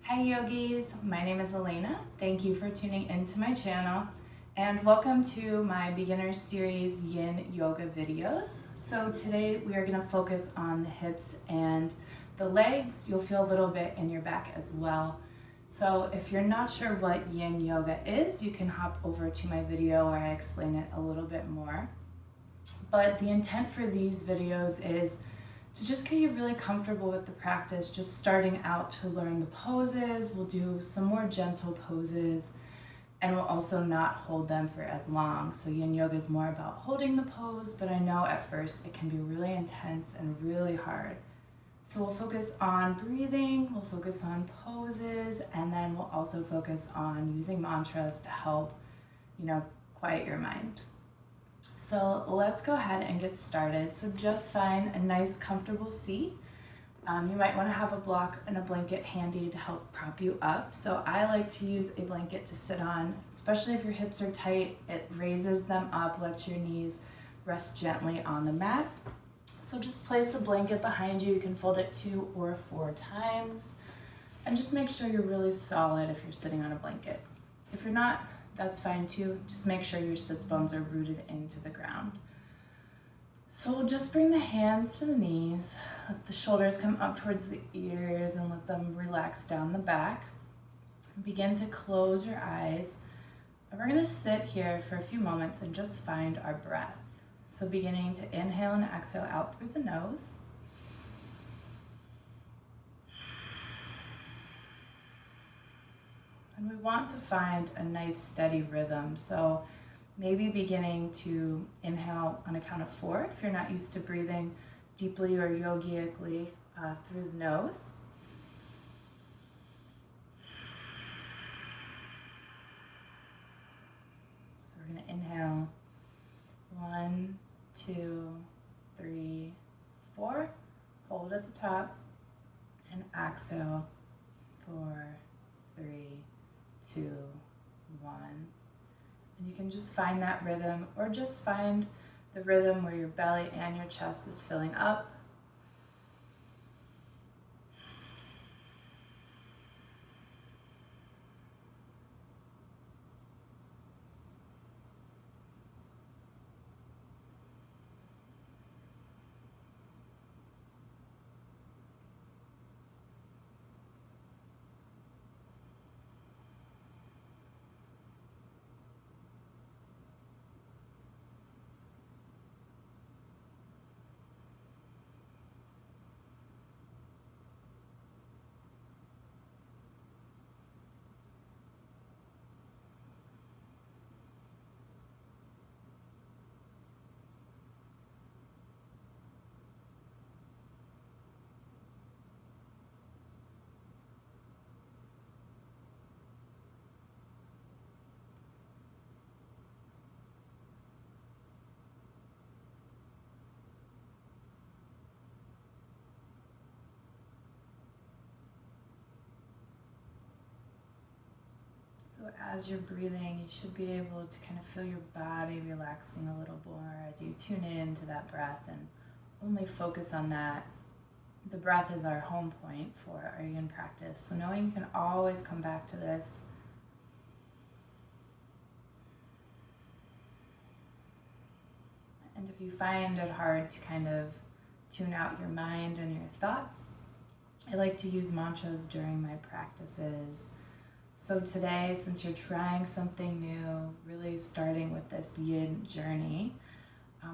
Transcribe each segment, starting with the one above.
Hi yogis, my name is Alana. Thank you for tuning into my channel and welcome to my Beginners Series Yin Yoga videos. So today we are going to focus on the hips and the legs. You'll feel a little bit in your back as well. So if you're not sure what Yin Yoga is, you can hop over to my video where I explain it a little bit more. But the intent for these videos is to just get you really comfortable with the practice, just starting out to learn the poses. We'll do some more gentle poses and we'll also not hold them for as long. So Yin Yoga is more about holding the pose, but I know at first it can be really intense and really hard. So we'll focus on breathing, we'll focus on poses, and then we'll also focus on using mantras to help, quiet your mind. So let's go ahead and get started. So just find a nice comfortable seat. You might want to have a block and a blanket handy to help prop you up. So I like to use a blanket to sit on, especially if your hips are tight. It raises them up, lets your knees rest gently on the mat. So just place a blanket behind you. You can fold it 2 or 4 times. And just make sure you're really solid if you're sitting on a blanket. If you're not, that's fine too. Just make sure your sits bones are rooted into the ground. So we'll just bring the hands to the knees, let the shoulders come up towards the ears and let them relax down the back. Begin to close your eyes. And we're gonna sit here for a few moments and just find our breath. So beginning to inhale and exhale out through the nose. And we want to find a nice steady rhythm. So maybe beginning to inhale on a count of 4 if you're not used to breathing deeply or yogically through the nose. So we're going to inhale 1, 2, 3, 4. Hold at the top and exhale 4, 3, 2, 1. And you can just find that rhythm, or just find the rhythm where your belly and your chest is filling up. So as you're breathing, you should be able to kind of feel your body relaxing a little more as you tune in to that breath and only focus on that. The breath is our home point for our yin practice. So knowing you can always come back to this. And if you find it hard to kind of tune out your mind and your thoughts, I like to use mantras during my practices. So today, since you're trying something new, really starting with this yin journey,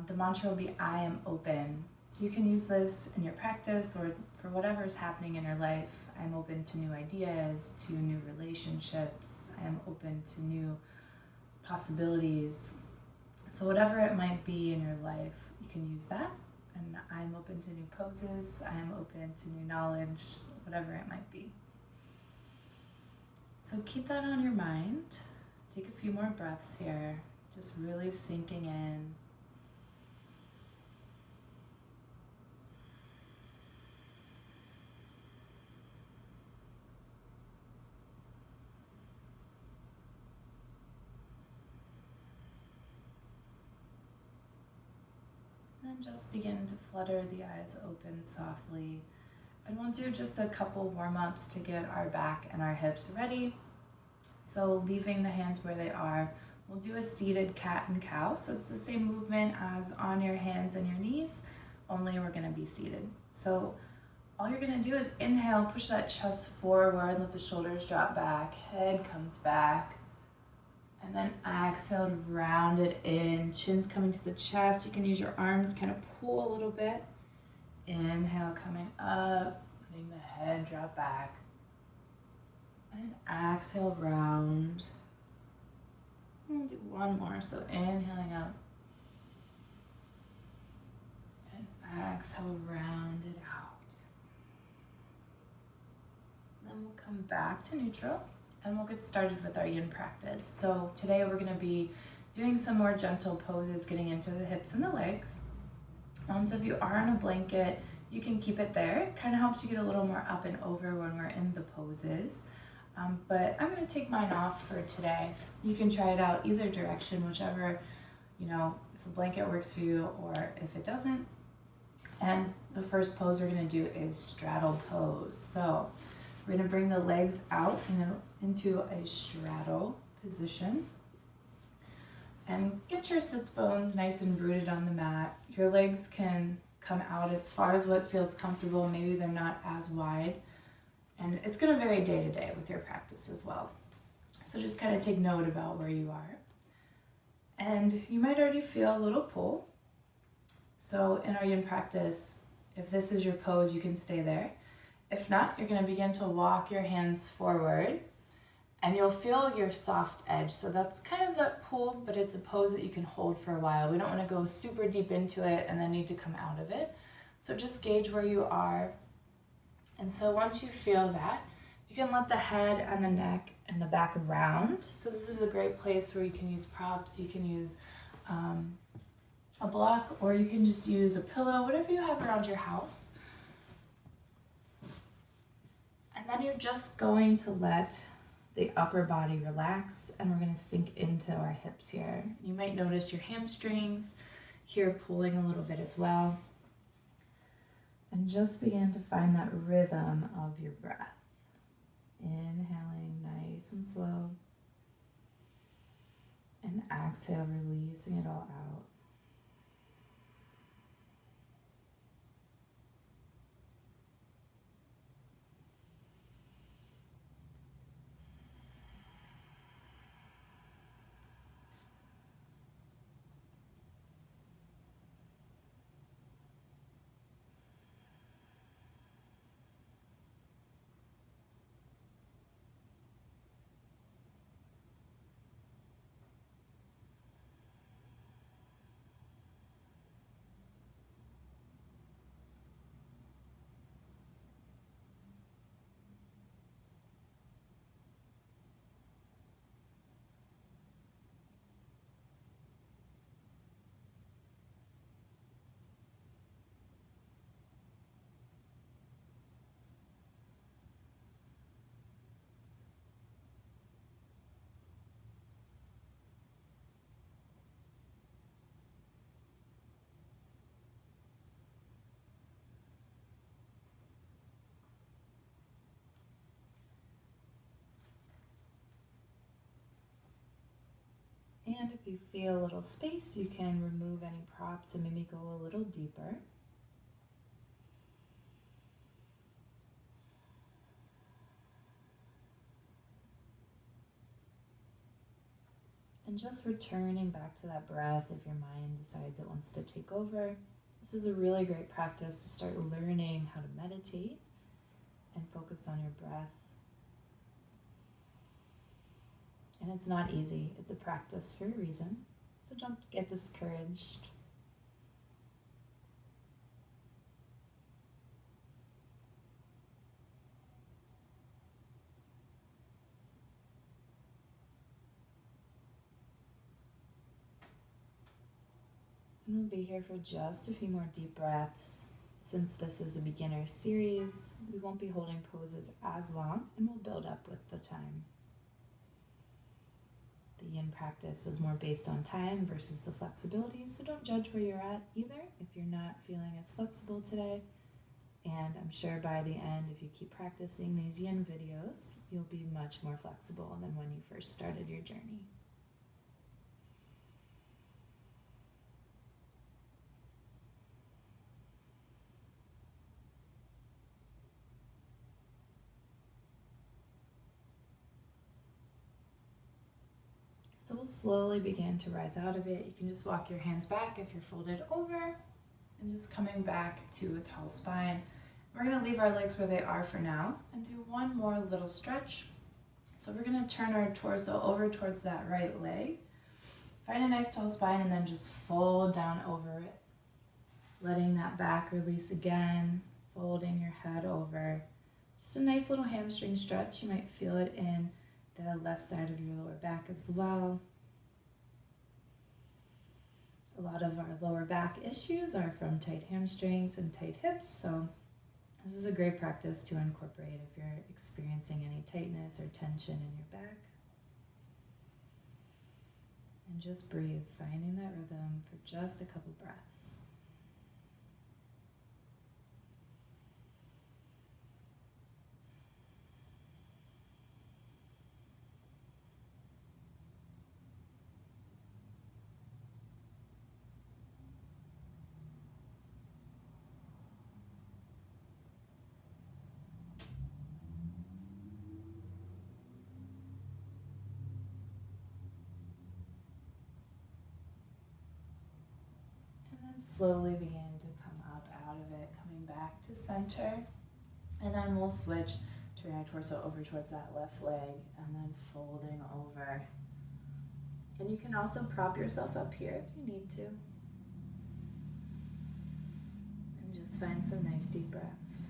the mantra will be I am open. So you can use this in your practice or for whatever is happening in your life. I'm open to new ideas, to new relationships. I am open to new possibilities. So whatever it might be in your life, you can use that. And I'm open to new poses. I am open to new knowledge, whatever it might be. So keep that on your mind. Take a few more breaths here, just really sinking in. And then just begin to flutter the eyes open softly And we'll do just a couple warm-ups to get our back and our hips ready. So leaving the hands where they are, we'll do a seated cat and cow. So it's the same movement as on your hands and your knees, only we're gonna be seated. So all you're gonna do is inhale, push that chest forward, let the shoulders drop back, head comes back. And then exhale, round it in, chin's coming to the chest. You can use your arms, kind of pull a little bit. Inhale, coming up, letting the head drop back. And exhale, round. We'll do one more, so inhaling up. And exhale, round it out. Then we'll come back to neutral and we'll get started with our yin practice. So today we're gonna be doing some more gentle poses, getting into the hips and the legs. So if you are on a blanket, you can keep it there. It kind of helps you get a little more up and over when we're in the poses. But I'm gonna take mine off for today. You can try it out either direction, whichever, if a blanket works for you or if it doesn't. And the first pose we're gonna do is straddle pose. So we're gonna bring the legs out, into a straddle position. And get your sits bones nice and rooted on the mat. Your legs can come out as far as what feels comfortable. Maybe they're not as wide. And it's gonna vary day to day with your practice as well. So just kind of take note about where you are. And you might already feel a little pull. So in our yin practice, if this is your pose, you can stay there. If not, you're gonna begin to walk your hands forward and you'll feel your soft edge. So that's kind of that pull, but it's a pose that you can hold for a while. We don't wanna go super deep into it and then need to come out of it. So just gauge where you are. And so once you feel that, you can let the head and the neck and the back round. So this is a great place where you can use props, you can use a block, or you can just use a pillow, whatever you have around your house. And then you're just going to let the upper body relax, and we're going to sink into our hips here. You might notice your hamstrings here pulling a little bit as well. And just begin to find that rhythm of your breath. Inhaling nice and slow. And exhale, releasing it all out. And if you feel a little space, you can remove any props and maybe go a little deeper. And just returning back to that breath if your mind decides it wants to take over. This is a really great practice to start learning how to meditate and focus on your breath. And it's not easy. It's a practice for a reason. So don't get discouraged. And we'll be here for just a few more deep breaths. Since this is a beginner series, we won't be holding poses as long, and we'll build up with the time. The yin practice is more based on time versus the flexibility, so don't judge where you're at either. If you're not feeling as flexible today, And I'm sure by the end, if you keep practicing these yin videos, you'll be much more flexible than when you first started your journey. So we'll slowly begin to rise out of it. You can just walk your hands back if you're folded over, and just coming back to a tall spine. We're going to leave our legs where they are for now and do one more little stretch. So we're going to turn our torso over towards that right leg. Find a nice tall spine and then just fold down over it. Letting that back release again, folding your head over. Just a nice little hamstring stretch. You might feel it in the left side of your lower back as well. A lot of our lower back issues are from tight hamstrings and tight hips, so this is a great practice to incorporate if you're experiencing any tightness or tension in your back. And just breathe, finding that rhythm for just a couple breaths. And then slowly begin to come up out of it, coming back to center. And then we'll switch, turn our torso over towards that left leg and then folding over. And you can also prop yourself up here if you need to. And just find some nice deep breaths.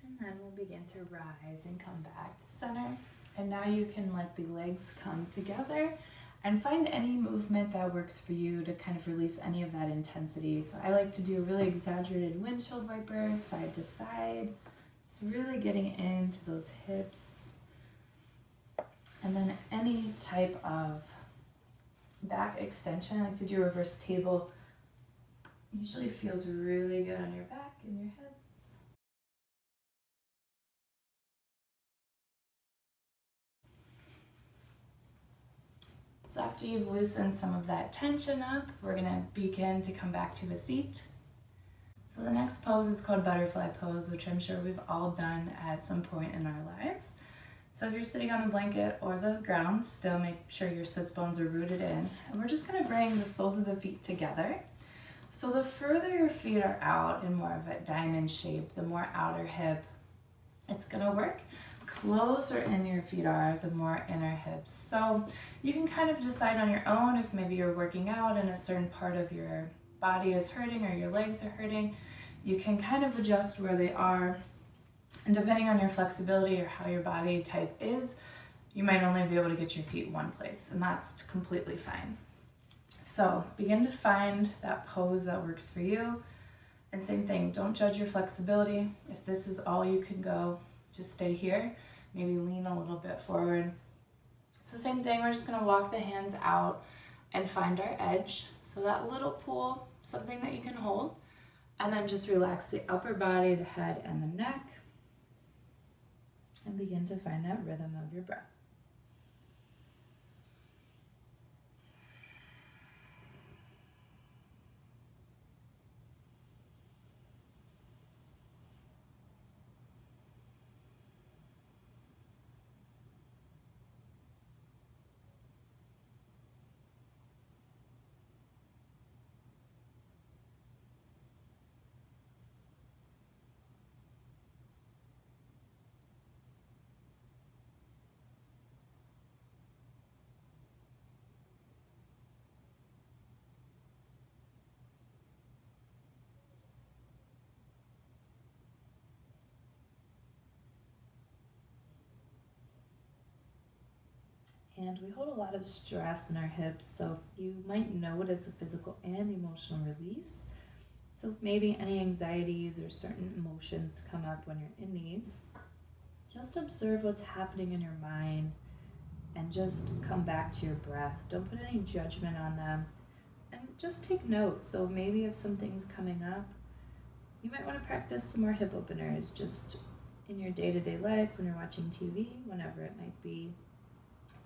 And then we'll begin to rise and come back to center. And now you can let the legs come together and find any movement that works for you to kind of release any of that intensity. So I like to do really exaggerated windshield wipers, side to side. Just really getting into those hips. And then any type of back extension. I like to do a reverse table. Usually feels really good on your back and your hips. So after you've loosened some of that tension up, we're gonna begin to come back to a seat. So the next pose is called butterfly pose, which I'm sure we've all done at some point in our lives. So if you're sitting on a blanket or the ground, still make sure your sits bones are rooted in. And we're just gonna bring the soles of the feet together. So the further your feet are out in more of a diamond shape, the more outer hip it's gonna work. Closer in your feet are, the more inner hips. So you can kind of decide on your own if maybe you're working out and a certain part of your body is hurting or your legs are hurting. You can kind of adjust where they are. And depending on your flexibility or how your body type is, you might only be able to get your feet one place, and that's completely fine. So begin to find that pose that works for you. And same thing, don't judge your flexibility. If this is all you can go, just stay here. Maybe lean a little bit forward. So same thing, we're just gonna walk the hands out and find our edge. So that little pool, something that you can hold. And then just relax the upper body, the head, and the neck. And begin to find that rhythm of your breath. And we hold a lot of stress in our hips, so you might notice a physical and emotional release. So if maybe any anxieties or certain emotions come up when you're in these, just observe what's happening in your mind and just come back to your breath. Don't put any judgment on them and just take note. So maybe if something's coming up, you might want to practice some more hip openers just in your day-to-day life, when you're watching TV, whenever it might be.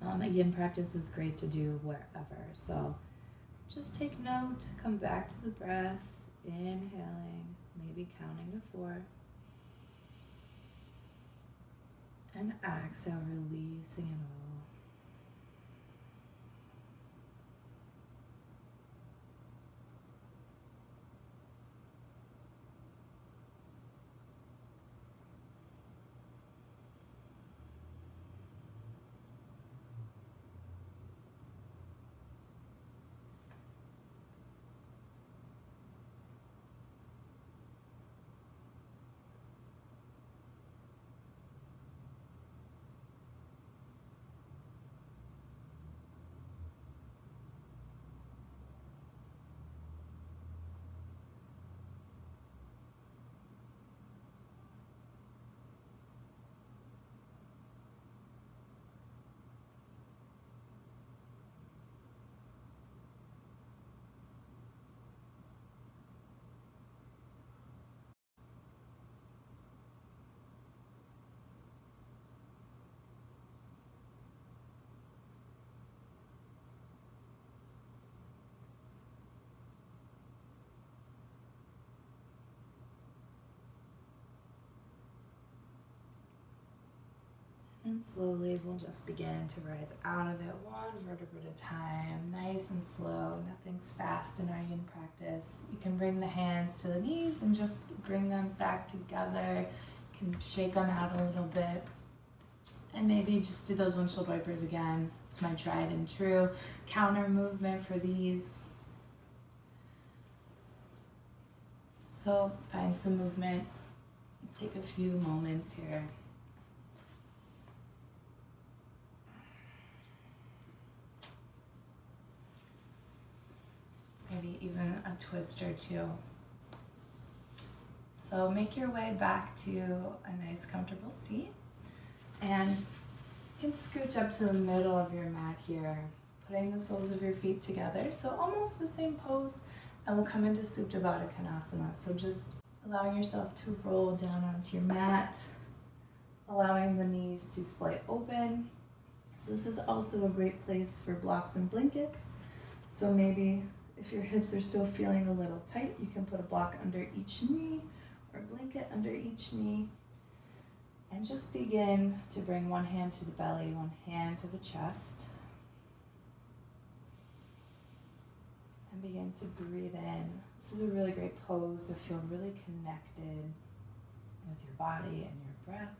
A yin practice is great to do wherever. So just take note, come back to the breath, inhaling, maybe counting to 4. And exhale, releasing it all. And slowly we'll just begin to rise out of it, one vertebra at a time, nice and slow. Nothing's fast in our yin practice. You can bring the hands to the knees and just bring them back together. You can shake them out a little bit. And maybe just do those windshield wipers again. It's my tried and true counter movement for these. So find some movement. Take a few moments here. Maybe even a twist or two. So make your way back to a nice comfortable seat, and you can scooch up to the middle of your mat here, putting the soles of your feet together, so almost the same pose, and we'll come into Supta Baddha Konasana. So just allowing yourself to roll down onto your mat, allowing the knees to splay open. So this is also a great place for blocks and blankets. So maybe if your hips are still feeling a little tight, you can put a block under each knee or a blanket under each knee. And just begin to bring one hand to the belly, one hand to the chest. And begin to breathe in. This is a really great pose to feel really connected with your body and your breath.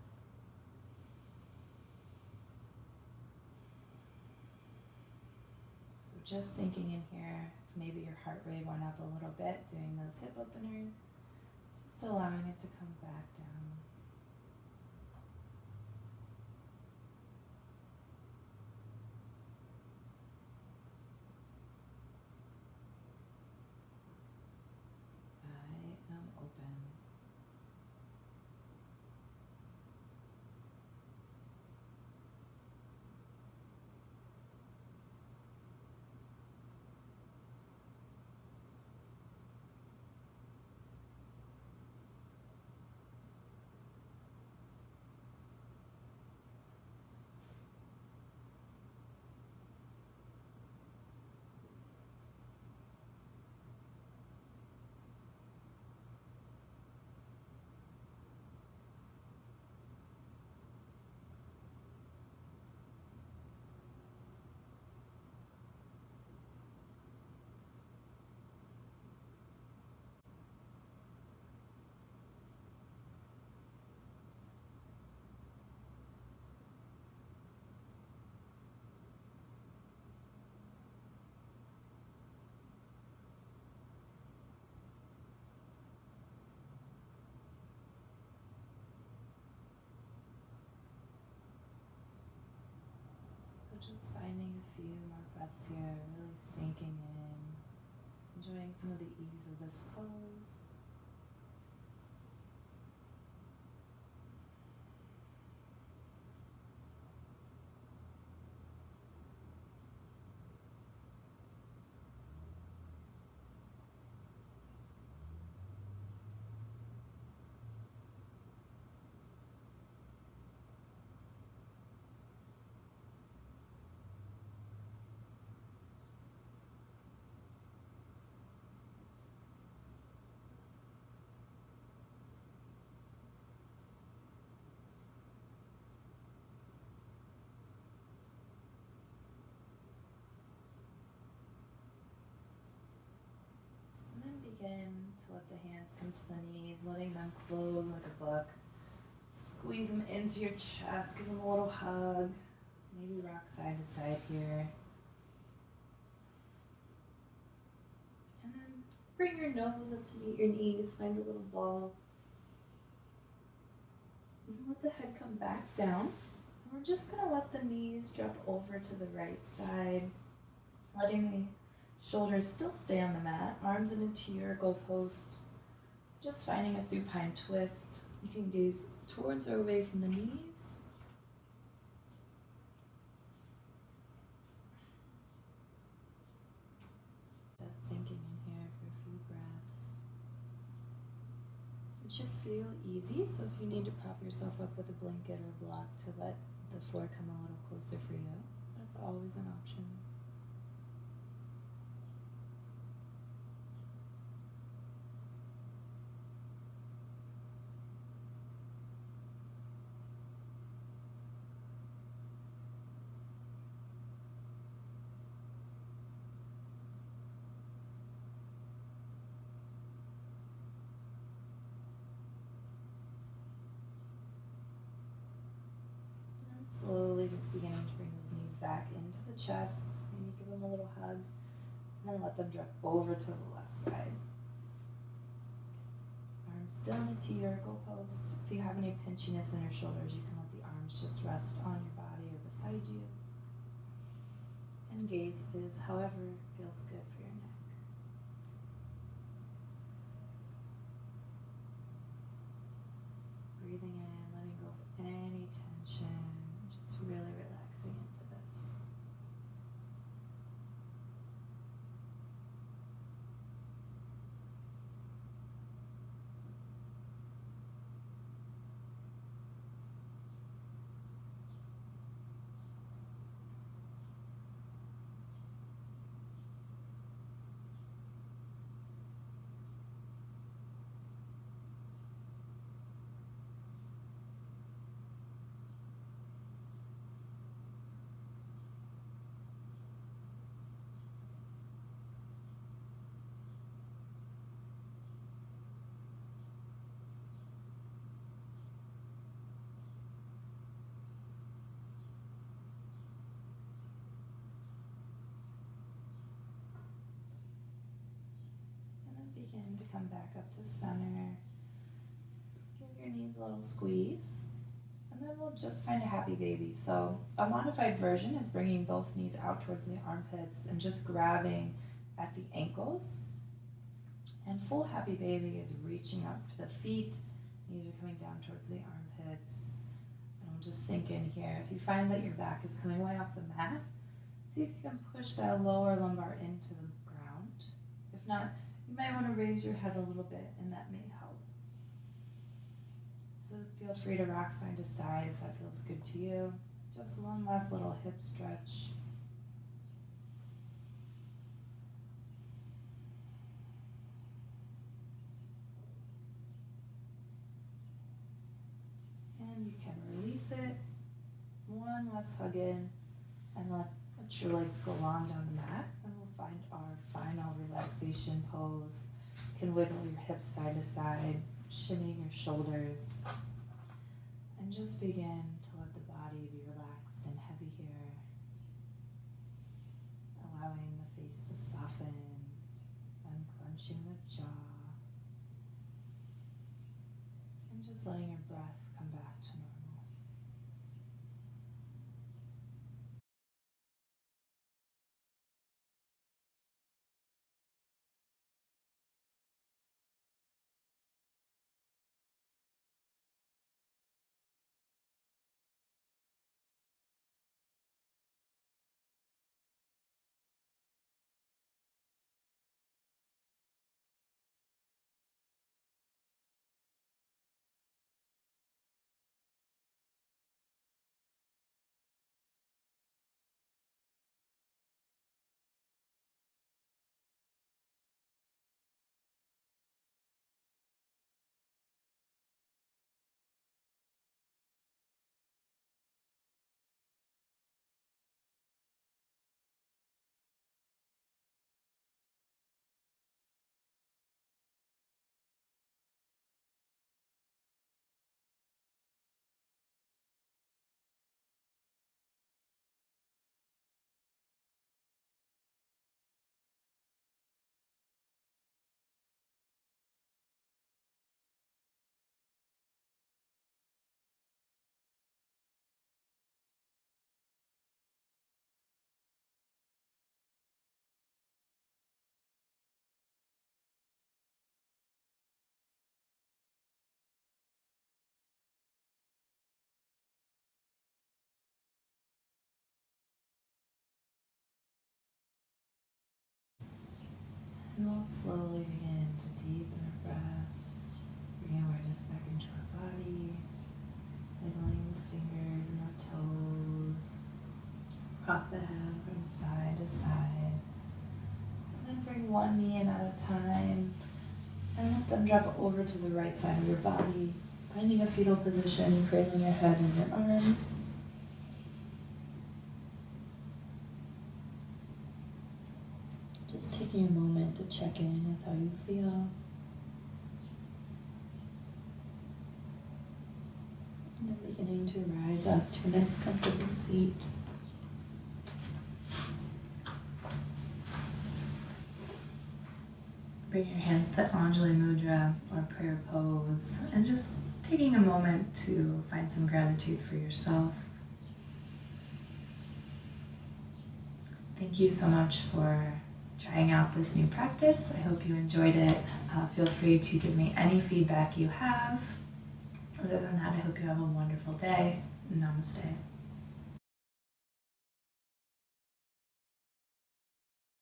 So just sinking in here. Maybe your heart rate went up a little bit doing those hip openers. Just allowing it to come back down. I am open. Just finding a few more breaths here, really sinking in, enjoying some of the ease of this pose. Begin to let the hands come to the knees, letting them close like a book. Squeeze them into your chest, give them a little hug. Maybe rock side to side here. And then bring your nose up to meet your knees, find a little ball. And let the head come back down. And we're just going to let the knees drop over to the right side, letting the shoulders still stay on the mat, arms in a T or a goalpost. Just finding a supine twist. You can gaze towards or away from the knees. Just sinking in here for a few breaths. It should feel easy, so if you need to prop yourself up with a blanket or a block to let the floor come a little closer for you, that's always an option. Slowly just beginning to bring those knees back into the chest. Maybe give them a little hug. And then let them drop over to the left side. Arms still in a T or a goalpost. If you have any pinchiness in your shoulders, you can let the arms just rest on your body or beside you. And gaze is however feels good for your neck. Breathing in, letting go of any tension. Just really relaxing into this. Begin to come back up to center. Give your knees a little squeeze. And then we'll just find a happy baby. So a modified version is bringing both knees out towards the armpits and just grabbing at the ankles. And full happy baby is reaching up to the feet. Knees are coming down towards the armpits. And we'll just sink in here. If you find that your back is coming way off the mat, see if you can push that lower lumbar into the ground. If not, you might want to raise your head a little bit, and that may help. So feel free to rock side to side if that feels good to you. Just one last little hip stretch. And you can release it. One last hug in, and let your legs go long down the mat. And we'll find our final relaxation pose. You can wiggle your hips side to side, shimmy your shoulders, and just begin to let the body be relaxed and heavy here, allowing the face to soften, unclenching the jaw, and just letting your breath come back to normal. And we'll slowly begin to deepen our breath, bring awareness back into our body, wiggling the fingers and our toes. Rock the head from side to side. And then bring one knee in at a time and let them drop over to the right side of your body, finding a fetal position, cradling your head in your arms. Just taking a moment to check in with how you feel. And then beginning to rise up to a nice comfortable seat. Bring your hands to Anjali Mudra or prayer pose and just taking a moment to find some gratitude for yourself. Thank you so much for trying out this new practice. I hope you enjoyed it. Feel free to give me any feedback you have. Other than that, I hope you have a wonderful day. Namaste.